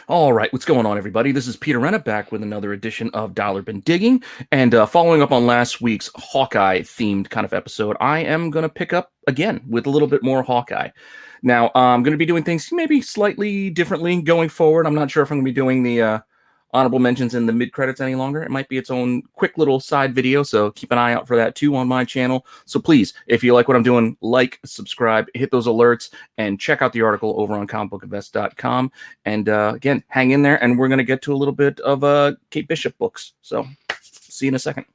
All right, what's going on, everybody? This is Peter Renna back with another edition of Dollar Bin Digging. And following up on last week's Hawkeye-themed kind of episode, I am going to pick up again with a little bit more Hawkeye. Now, I'm going to be doing things maybe slightly differently going forward. I'm not sure if I'm going to be doing the honorable mentions in the mid-credits any longer. It might be its own quick little side video, so keep an eye out for that too on my channel. So please, if you like what I'm doing, like, subscribe, hit those alerts, and check out the article over on comicbookinvest.com. And again, hang in there, and we're going to get to a little bit of Kate Bishop books. So see you in a second.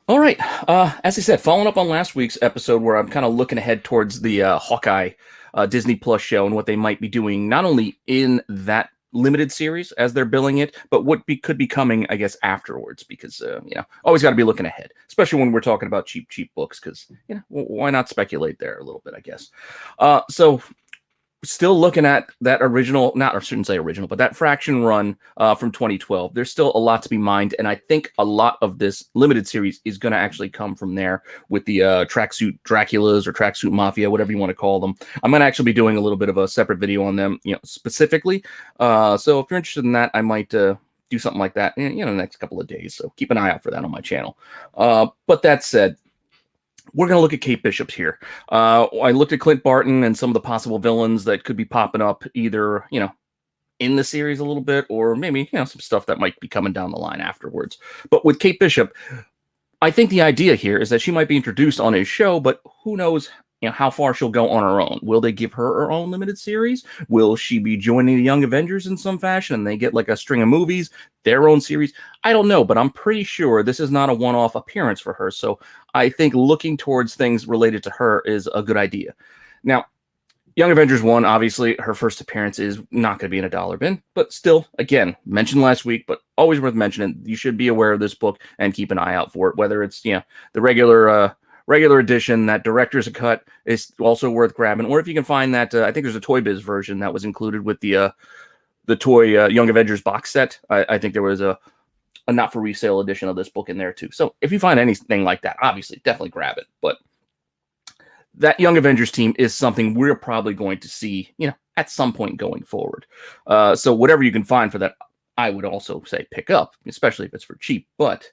All right. As I said, following up on last week's episode where I'm kind of looking ahead towards the Hawkeye Disney Plus show and what they might be doing, not only in that limited series as they're billing it, but what could be coming, I guess, afterwards, because, always got to be looking ahead, especially when we're talking about cheap books, because, why not speculate there a little bit, I guess. So still looking at that original, I shouldn't say original, but that Fraction run from 2012. There's still a lot to be mined, and I think a lot of this limited series is going to actually come from there with the Tracksuit Draculas or Tracksuit Mafia, whatever you want to call them. I'm going to actually be doing a little bit of a separate video on them, specifically. So if you're interested in that, I might do something like that in the next couple of days. So keep an eye out for that on my channel. But that said, we're going to look at Kate Bishop's here. I looked at Clint Barton and some of the possible villains that could be popping up either, in the series a little bit, or maybe, some stuff that might be coming down the line afterwards. But with Kate Bishop, I think the idea here is that she might be introduced on his show, but who knows, how far she'll go on her own. Will they give her own limited series? Will she be joining the Young Avengers in some fashion and they get like a string of movies, their own series? I don't know, but I'm pretty sure this is not a one-off appearance for her. So I think looking towards things related to her is a good idea. Now, Young Avengers 1, obviously, her first appearance is not going to be in a dollar bin, but still, again, mentioned last week, but always worth mentioning. You should be aware of this book and keep an eye out for it, whether it's, the regular edition, that director's cut is also worth grabbing. Or if you can find that, I think there's a Toy Biz version that was included with the toy Young Avengers box set. I think there was a not for resale edition of this book in there too. So if you find anything like that, obviously definitely grab it. But that Young Avengers team is something we're probably going to see, at some point going forward. So whatever you can find for that, I would also say pick up, especially if it's for cheap. But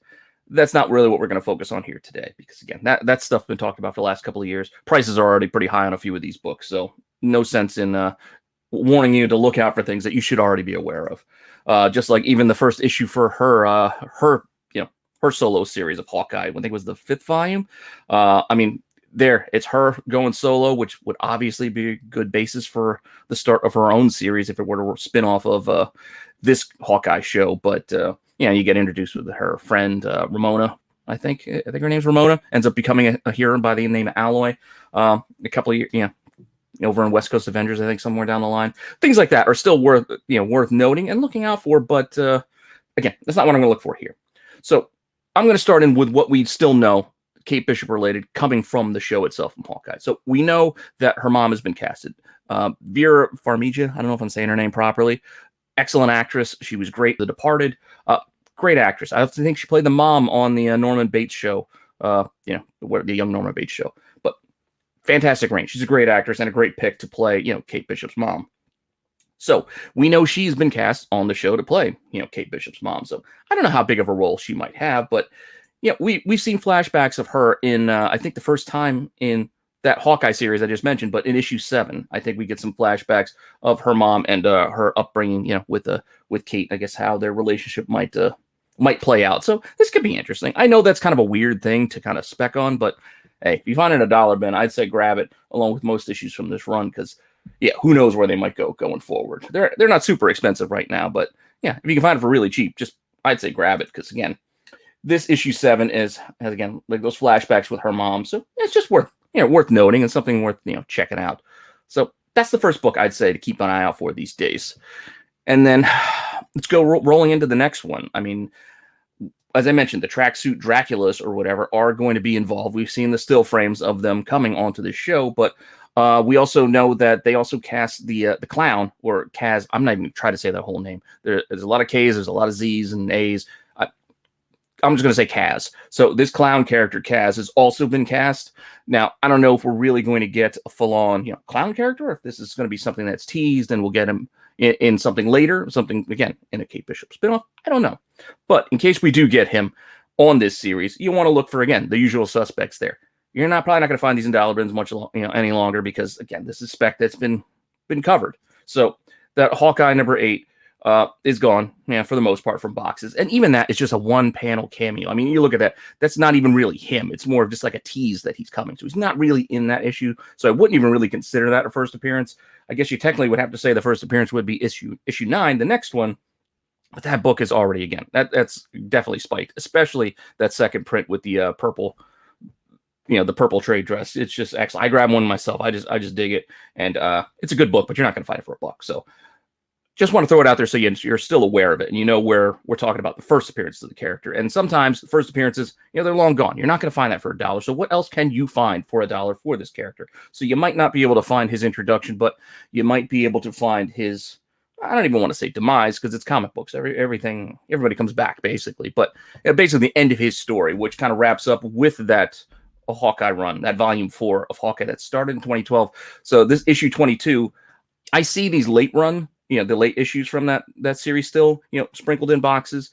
that's not really what we're going to focus on here today, because again, that stuff's been talked about for the last couple of years. Prices are already pretty high on a few of these books, so no sense in warning you to look out for things that you should already be aware of. Just like even the first issue for her solo series of Hawkeye, I think it was the 5th volume. There, it's her going solo, which would obviously be a good basis for the start of her own series if it were to spin off of this Hawkeye show. But you get introduced with her friend Ramona. I think her name's Ramona. Ends up becoming a hero by the name of Alloy. A couple of years, over in West Coast Avengers, I think somewhere down the line. Things like that are still worth noting and looking out for. But again, that's not what I'm going to look for here. So I'm going to start in with what we still know, Kate Bishop related, coming from the show itself from Hawkeye. So we know that her mom has been casted. Vera Farmiga, I don't know if I'm saying her name properly. Excellent actress. She was great. The Departed. Great actress. I think she played the mom on the Norman Bates show. The young Norman Bates show. But fantastic range. She's a great actress and a great pick to play, Kate Bishop's mom. So we know she's been cast on the show to play, Kate Bishop's mom. So I don't know how big of a role she might have, but we've seen flashbacks of her in, I think the first time in that Hawkeye series I just mentioned, but in issue 7, I think we get some flashbacks of her mom and her upbringing, with Kate. I guess how their relationship might play out. So this could be interesting. I know that's kind of a weird thing to kind of spec on, but hey, if you find it in a dollar bin, I'd say grab it along with most issues from this run, because who knows where they might go going forward. They're not super expensive right now, but if you can find it for really cheap, I'd say grab it, because again, this issue 7 has again like those flashbacks with her mom, so it's just worth noting and something worth checking out. So that's the first book I'd say to keep an eye out for these days. And then let's go rolling into the next one. I mean, as I mentioned, the tracksuit Draculas or whatever are going to be involved. We've seen the still frames of them coming onto the show, but we also know that they also cast the clown, or Kaz. I'm not even trying to say that whole name. There's a lot of K's, there's a lot of Z's and A's. I'm just going to say Kaz. So this clown character, Kaz, has also been cast. Now, I don't know if we're really going to get a full-on, clown character, or if this is going to be something that's teased and we'll get him in something later, something, again, in a Kate Bishop spinoff. I don't know. But in case we do get him on this series, you want to look for, again, the usual suspects there. You're probably not going to find these in dollar bins much any longer because, again, this is spec that's been covered. So that Hawkeye number 8 is gone, for the most part, from boxes. And even that is just a one-panel cameo. I mean, you look at that, that's not even really him. It's more of just like a tease that he's coming. So he's not really in that issue. So I wouldn't even really consider that a first appearance. I guess you technically would have to say the first appearance would be issue 9, the next one. But that book is already, again, that's definitely spiked, especially that second print with the purple, the purple trade dress. It's just excellent. I grabbed one myself. I just dig it. And it's a good book, but you're not going to find it for $1. So just want to throw it out there so you're still aware of it, and you know where we're talking about the first appearances of the character. And sometimes the first appearances, they're long gone. You're not going to find that for $1. So what else can you find for $1 for this character? So you might not be able to find his introduction, but you might be able to find his, I don't even want to say demise, because it's comic books. Everybody comes back, basically. But basically the end of his story, which kind of wraps up with that Hawkeye run, that volume 4 of Hawkeye that started in 2012. So this issue 22, I see these late run, the late issues from that series still, sprinkled in boxes.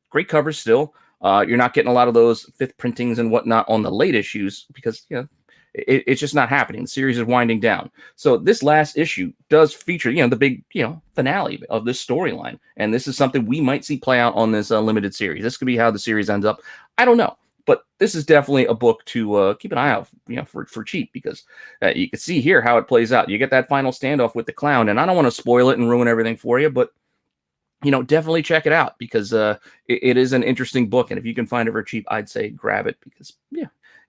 Great covers still. You're not getting a lot of those 5th printings and whatnot on the late issues because, it's just not happening. The series is winding down. So this last issue does feature, the big, finale of this storyline. And this is something we might see play out on this limited series. This could be how the series ends up. I don't know. But this is definitely a book to keep an eye out, for cheap, because you can see here how it plays out. You get that final standoff with the clown, and I don't want to spoil it and ruin everything for you, but definitely check it out because it is an interesting book, and if you can find it for cheap, I'd say grab it because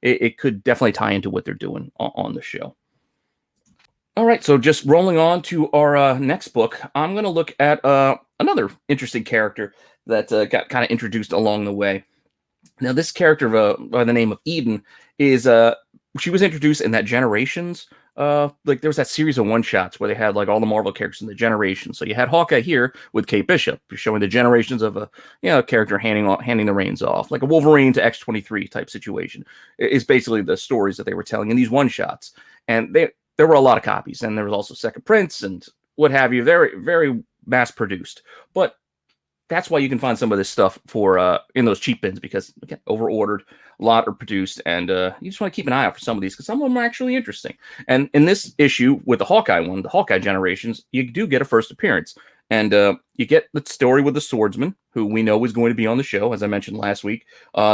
it could definitely tie into what they're doing on the show. All right, so just rolling on to our next book, I'm going to look at another interesting character that got kind of introduced along the way. Now, this character by the name of Eden is she was introduced in that Generations. Like there was that series of one-shots where they had like all the Marvel characters in the Generations. So you had Hawkeye here with Kate Bishop, showing the generations of a character handing the reins off, like a Wolverine to X-23 type situation. Is basically the stories that they were telling in these one-shots, and there were a lot of copies, and there was also second prints and what have you. Very, very mass-produced, but that's why you can find some of this stuff for in those cheap bins because, again, over-ordered, a lot are produced, and you just want to keep an eye out for some of these because some of them are actually interesting. And in this issue with the Hawkeye one, the Hawkeye Generations, you do get a first appearance. And you get the story with the swordsman, who we know is going to be on the show, as I mentioned last week.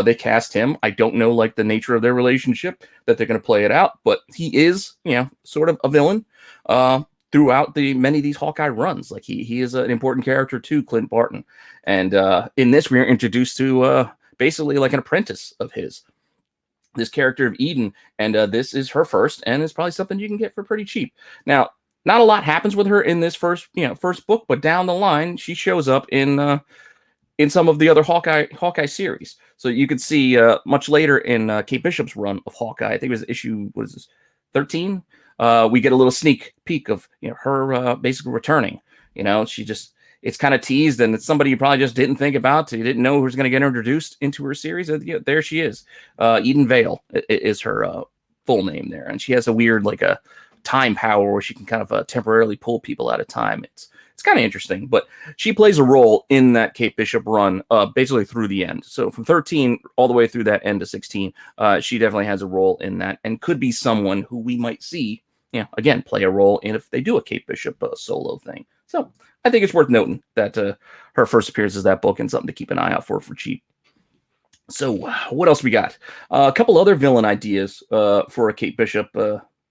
They cast him. I don't know, like, the nature of their relationship, that they're going to play it out, but he is, sort of a villain. Throughout many of these Hawkeye runs. Like he is an important character to Clint Barton. And in this, we are introduced to basically like an apprentice of his, this character of Eden. And this is her first, and it's probably something you can get for pretty cheap. Now, not a lot happens with her in this first book, but down the line, she shows up in some of the other Hawkeye series. So you could see much later in Kate Bishop's run of Hawkeye, I think it was issue, 13? We get a little sneak peek of her basically returning. It's kind of teased, and it's somebody you probably just didn't think about. You didn't know who's going to get introduced into her series. There she is. Eden Vale is her full name there, and she has a weird like a time power where she can kind of temporarily pull people out of time. It's kind of interesting, but she plays a role in that Kate Bishop run basically through the end. So from 13 all the way through that end to 16, she definitely has a role in that and could be someone who we might see again, play a role in if they do a Kate Bishop solo thing. So I think it's worth noting that her first appearance is that book and something to keep an eye out for cheap. So what else we got? A couple other villain ideas for a Kate Bishop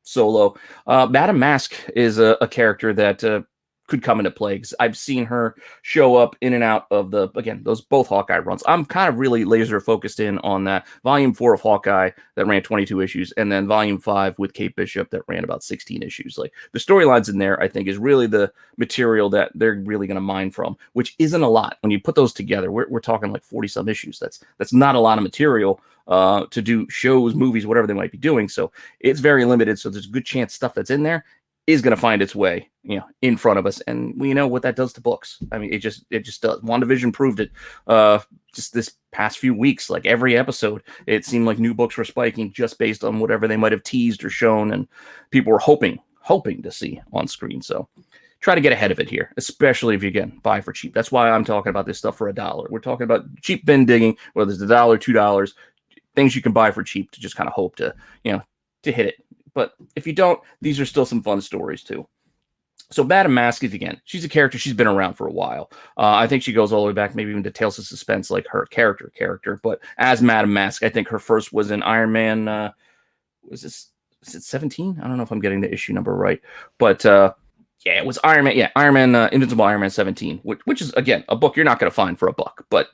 solo. Madame Masque is a character that could come into play, because I've seen her show up in and out of those both Hawkeye runs. I'm kind of really laser focused in on that volume 4 of Hawkeye that ran 22 issues, and then volume 5 with Kate Bishop that ran about 16 issues. Like, the storylines in there, I think, is really the material that they're really going to mine from, which isn't a lot. When you put those together, we're talking like 40 some issues. That's not a lot of material to do shows, movies, whatever they might be doing. So it's very limited. So there's a good chance stuff that's in there is going to find its way, in front of us, and we know what that does to books. I mean, it just does. WandaVision proved it. Just this past few weeks, like every episode, it seemed like new books were spiking just based on whatever they might have teased or shown, and people were hoping to see on screen. So try to get ahead of it here, especially if you, again, buy for cheap. That's why I'm talking about this stuff for $1. We're talking about cheap bin digging, whether it's $1, $2, things you can buy for cheap to just kind of hope to hit it. But if you don't, these are still some fun stories too. So Madame Masque, again, she's a character. She's been around for a while. I think she goes all the way back, maybe even to Tales of Suspense, like her character. But as Madame Masque, I think her first was in Iron Man. Was it 17? I don't know if I'm getting the issue number right. But it was Iron Man. Yeah, Iron Man, Invincible Iron Man 17, which is, again, a book you're not going to find for $1. But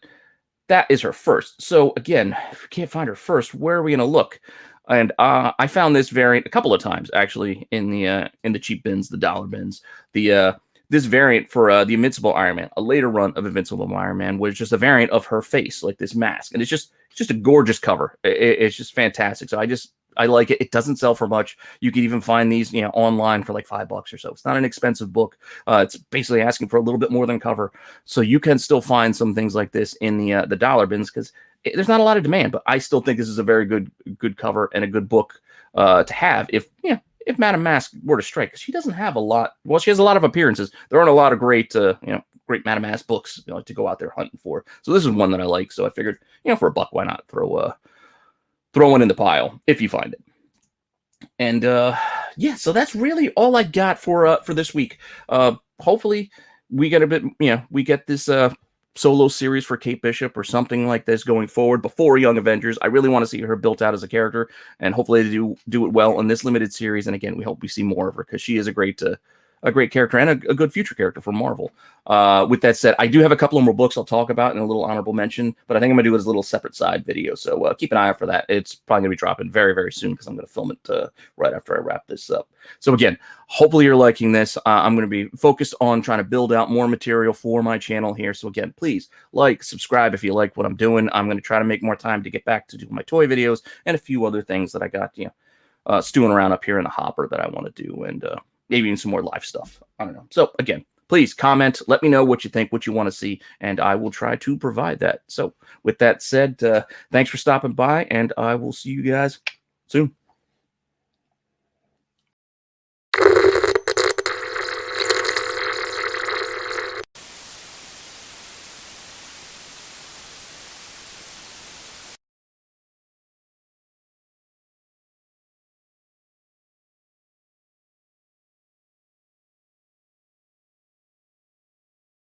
that is her first. So again, if we can't find her first, where are we going to look? And I found this variant a couple of times, actually, in the cheap bins, the dollar bins. This variant for the Invincible Iron Man, a later run of Invincible Iron Man, was just a variant of her face, like this mask, and it's just a gorgeous cover. It's just fantastic. So I like it. It doesn't sell for much. You can even find these, online for like $5 or so. It's not an expensive book. It's basically asking for a little bit more than cover. So you can still find some things like this in the dollar bins, because there's not a lot of demand. But I still think this is a very good cover and a good book to have if Madame Masque were to strike, because she doesn't have a lot. Well, she has a lot of appearances. There aren't a lot of great great Madame Masque books to go out there hunting for. So this is one that I like. So I figured, for $1, why not throw one in the pile if you find it. And so that's really all I got for this week. Hopefully we get a bit, we get this solo series for Kate Bishop or something like this going forward before Young Avengers. I really want to see her built out as a character, and hopefully they do it well in this limited series. And again, we hope we see more of her, because she is a great character and a good future character for Marvel. With that said, I do have a couple of more books I'll talk about in a little honorable mention, but I think I'm going to do it as a little separate side video. So keep an eye out for that. It's probably going to be dropping very, very soon, because I'm going to film it right after I wrap this up. So again, hopefully you're liking this. I'm going to be focused on trying to build out more material for my channel here. So again, please subscribe if you like what I'm doing. I'm going to try to make more time to get back to doing my toy videos and a few other things that I got, stewing around up here in the hopper that I want to do, and maybe even some more live stuff. I don't know. So again, please comment. Let me know what you think, what you want to see, and I will try to provide that. So with that said, thanks for stopping by, and I will see you guys soon.